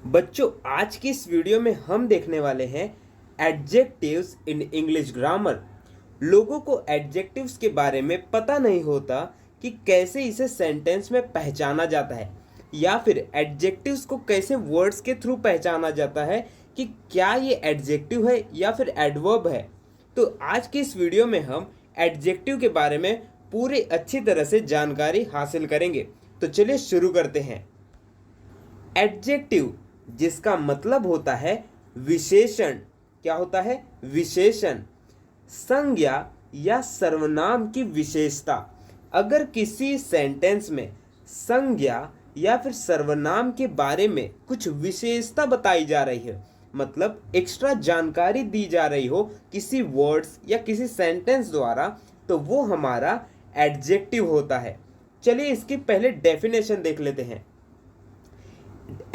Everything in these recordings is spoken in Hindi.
बच्चों, आज की इस वीडियो में हम देखने वाले हैं एडजेक्टिव्स इन इंग्लिश ग्रामर। लोगों को एडजेक्टिव्स के बारे में पता नहीं होता कि कैसे इसे सेंटेंस में पहचाना जाता है या फिर एडजेक्टिव्स को कैसे वर्ड्स के थ्रू पहचाना जाता है कि क्या ये एडजेक्टिव है या फिर एडवर्ब है। तो आज की इस वीडियो में हम एडजेक्टिव के बारे में पूरी अच्छी तरह से जानकारी हासिल करेंगे। तो चलिए शुरू करते हैं। एडजेक्टिव, जिसका मतलब होता है विशेषण। क्या होता है? विशेषण, संज्ञा या सर्वनाम की विशेषता। अगर किसी सेंटेंस में संज्ञा या फिर सर्वनाम के बारे में कुछ विशेषता बताई जा रही है, मतलब एक्स्ट्रा जानकारी दी जा रही हो किसी वर्ड्स या किसी सेंटेंस द्वारा, तो वो हमारा एडजेक्टिव होता है। चलिए इसकी पहले डेफिनेशन देख लेते हैं।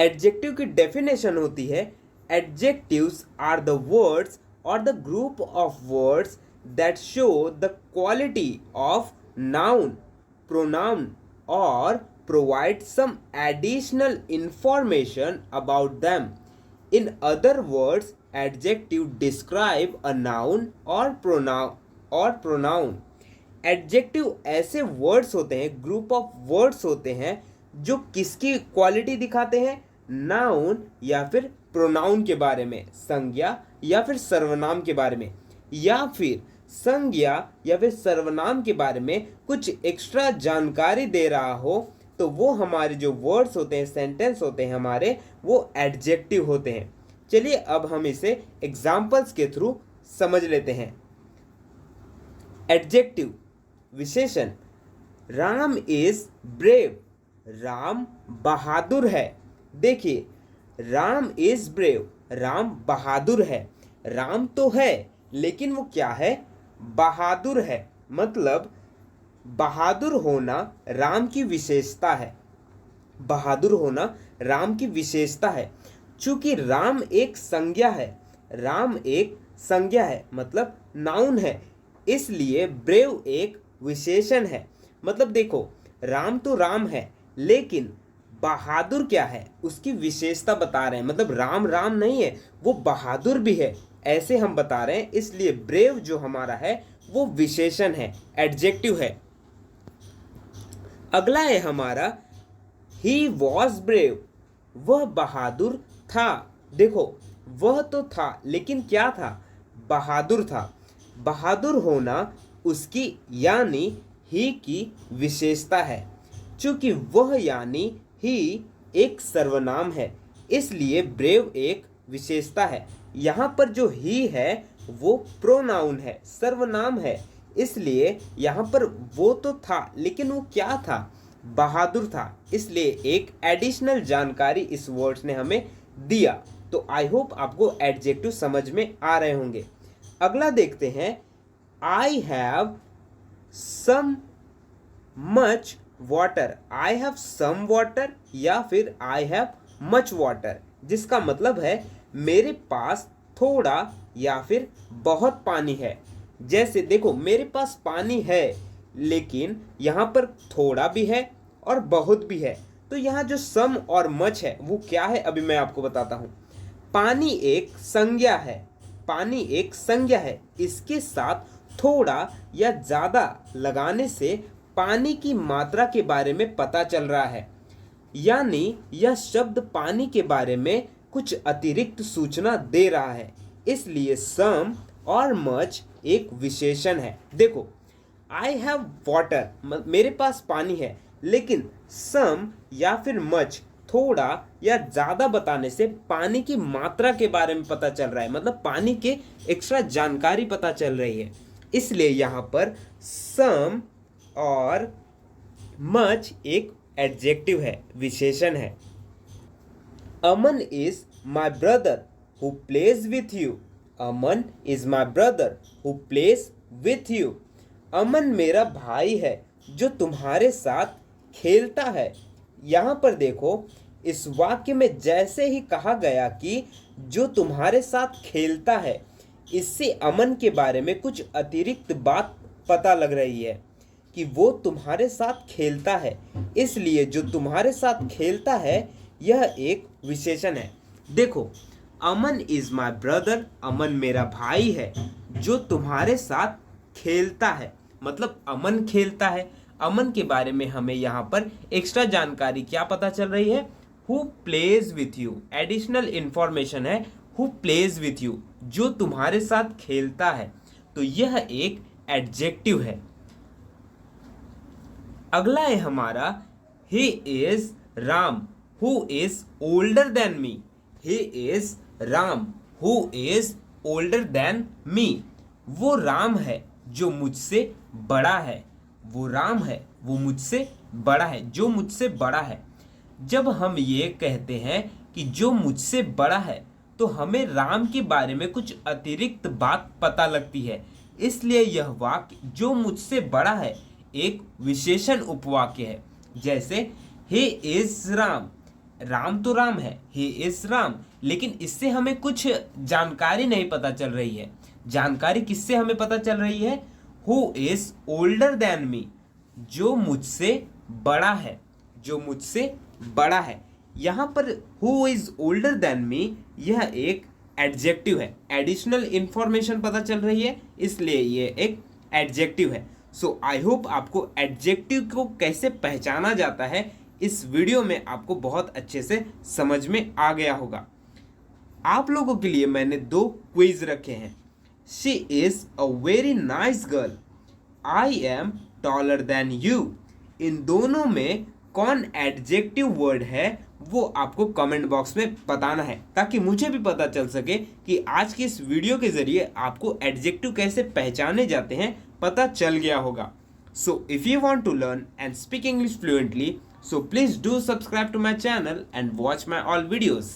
एडजेक्टिव की डेफिनेशन होती है, एडजेक्टिव्स आर द वर्ड्स और the group of words that show the quality of noun, pronoun और provide some additional information about them. In other words, adjective describe a noun और प्रोनाउन। एडजेक्टिव ऐसे वर्ड्स होते हैं, ग्रुप ऑफ वर्ड्स होते हैं जो किसकी क्वालिटी दिखाते हैं? नाउन या फिर प्रोनाउन के बारे में, संज्ञा या फिर सर्वनाम के बारे में, या फिर संज्ञा या फिर सर्वनाम के बारे में कुछ एक्स्ट्रा जानकारी दे रहा हो, तो वो हमारे जो वर्ड्स होते हैं, सेंटेंस होते हैं हमारे, वो एडजेक्टिव होते हैं। चलिए अब हम इसे एग्जाम्पल्स के थ्रू समझ लेते हैं। एडजेक्टिव, विशेषण। राम इज ब्रेव, राम बहादुर है। देखिए, राम इज ब्रेव, राम बहादुर है। राम तो है, लेकिन वो क्या है? बहादुर है। मतलब बहादुर होना राम की विशेषता है। बहादुर होना राम की विशेषता है। चूंकि राम एक संज्ञा है, राम एक संज्ञा है मतलब नाउन है, इसलिए ब्रेव एक विशेषण है। मतलब देखो, राम तो राम है, लेकिन बहादुर क्या है? उसकी विशेषता बता रहे हैं। मतलब राम राम नहीं है, वो बहादुर भी है, ऐसे हम बता रहे हैं। इसलिए ब्रेव जो हमारा है वो विशेषण है, एडजेक्टिव है। अगला है हमारा ही वॉज ब्रेव, वह बहादुर था। देखो, वह तो था, लेकिन क्या था? बहादुर था। बहादुर होना उसकी यानी ही की विशेषता है। चूंकि वह यानी ही एक सर्वनाम है, इसलिए ब्रेव एक विशेषता है। यहाँ पर जो ही है वो प्रोनाउन है, सर्वनाम है, इसलिए यहाँ पर वो तो था, लेकिन वो क्या था? बहादुर था। इसलिए एक एडिशनल जानकारी इस वर्ड्स ने हमें दिया। तो आई होप आपको एडजेक्टिव समझ में आ रहे होंगे। अगला देखते हैं, I have some much water. I have some water या फिर आई हैव मच वाटर, जिसका मतलब है मेरे पास थोड़ा या फिर बहुत पानी है। जैसे देखो, मेरे पास पानी है, लेकिन यहाँ पर थोड़ा भी है और बहुत भी है। तो यहाँ जो सम और मच है वो क्या है, अभी मैं आपको बताता हूँ। पानी एक संज्ञा है, पानी एक संज्ञा है, इसके साथ थोड़ा या ज़्यादा लगाने से पानी की मात्रा के बारे में पता चल रहा है। यानी यह शब्द पानी के बारे में कुछ अतिरिक्त सूचना दे रहा है। इसलिए सम और मच एक विशेषण है। देखो, आई हैव वाटर, मेरे पास पानी है, लेकिन सम या फिर मच, थोड़ा या ज़्यादा बताने से पानी की मात्रा के बारे में पता चल रहा है। मतलब पानी के एक्स्ट्रा जानकारी पता चल रही है। इसलिए यहाँ पर सम और मच एक एडजेक्टिव है, विशेषण है। Aman is my brother who plays with you. Aman is my brother who plays with you. Aman मेरा भाई है जो तुम्हारे साथ खेलता है। यहाँ पर देखो, इस वाक्य में जैसे ही कहा गया कि जो तुम्हारे साथ खेलता है, इससे अमन के बारे में कुछ अतिरिक्त बात पता लग रही है कि वो तुम्हारे साथ खेलता है। इसलिए जो तुम्हारे साथ खेलता है, यह एक विशेषण है। देखो, अमन इज माई ब्रदर, अमन मेरा भाई है जो तुम्हारे साथ खेलता है। मतलब अमन खेलता है। अमन के बारे में हमें यहाँ पर एक्स्ट्रा जानकारी क्या पता चल रही है? Who plays with you, additional information है हु प्लेज विथ यू, जो तुम्हारे साथ खेलता है। तो यह एक एडजेक्टिव है। अगला है हमारा he is Ram who is older than me. He is Ram who is older than me. वो राम है जो मुझसे बड़ा है। वो राम है वो मुझसे बड़ा है, जो मुझसे बड़ा है। जब हम ये कहते हैं कि जो मुझसे बड़ा है, तो हमें राम के बारे में कुछ अतिरिक्त बात पता लगती है। इसलिए यह वाक्य जो मुझसे बड़ा है एक विशेषण उपवाक्य है। जैसे ही इज राम, राम तो राम है, ही इज राम, लेकिन इससे हमें कुछ जानकारी नहीं पता चल रही है। जानकारी किससे हमें पता चल रही है? Who is older than me, जो मुझसे बड़ा है, जो मुझसे बड़ा है। यहां पर who is older than me यह एक एडजेक्टिव है। एडिशनल इंफॉर्मेशन पता चल रही है, इसलिए यह एक एडजेक्टिव है। सो आई होप आपको एडजेक्टिव को कैसे पहचाना जाता है इस वीडियो में आपको बहुत अच्छे से समझ में आ गया होगा। आप लोगों के लिए मैंने 2 क्विज रखे हैं। She is a very nice girl, I am taller than you. इन दोनों में कौन एडजेक्टिव वर्ड है वो आपको कमेंट बॉक्स में बताना है, ताकि मुझे भी पता चल सके कि आज की इस वीडियो के जरिए आपको एडजेक्टिव कैसे पहचाने जाते हैं पता चल गया होगा। So if you want to learn and speak English fluently, so please do subscribe to my channel and watch my all videos.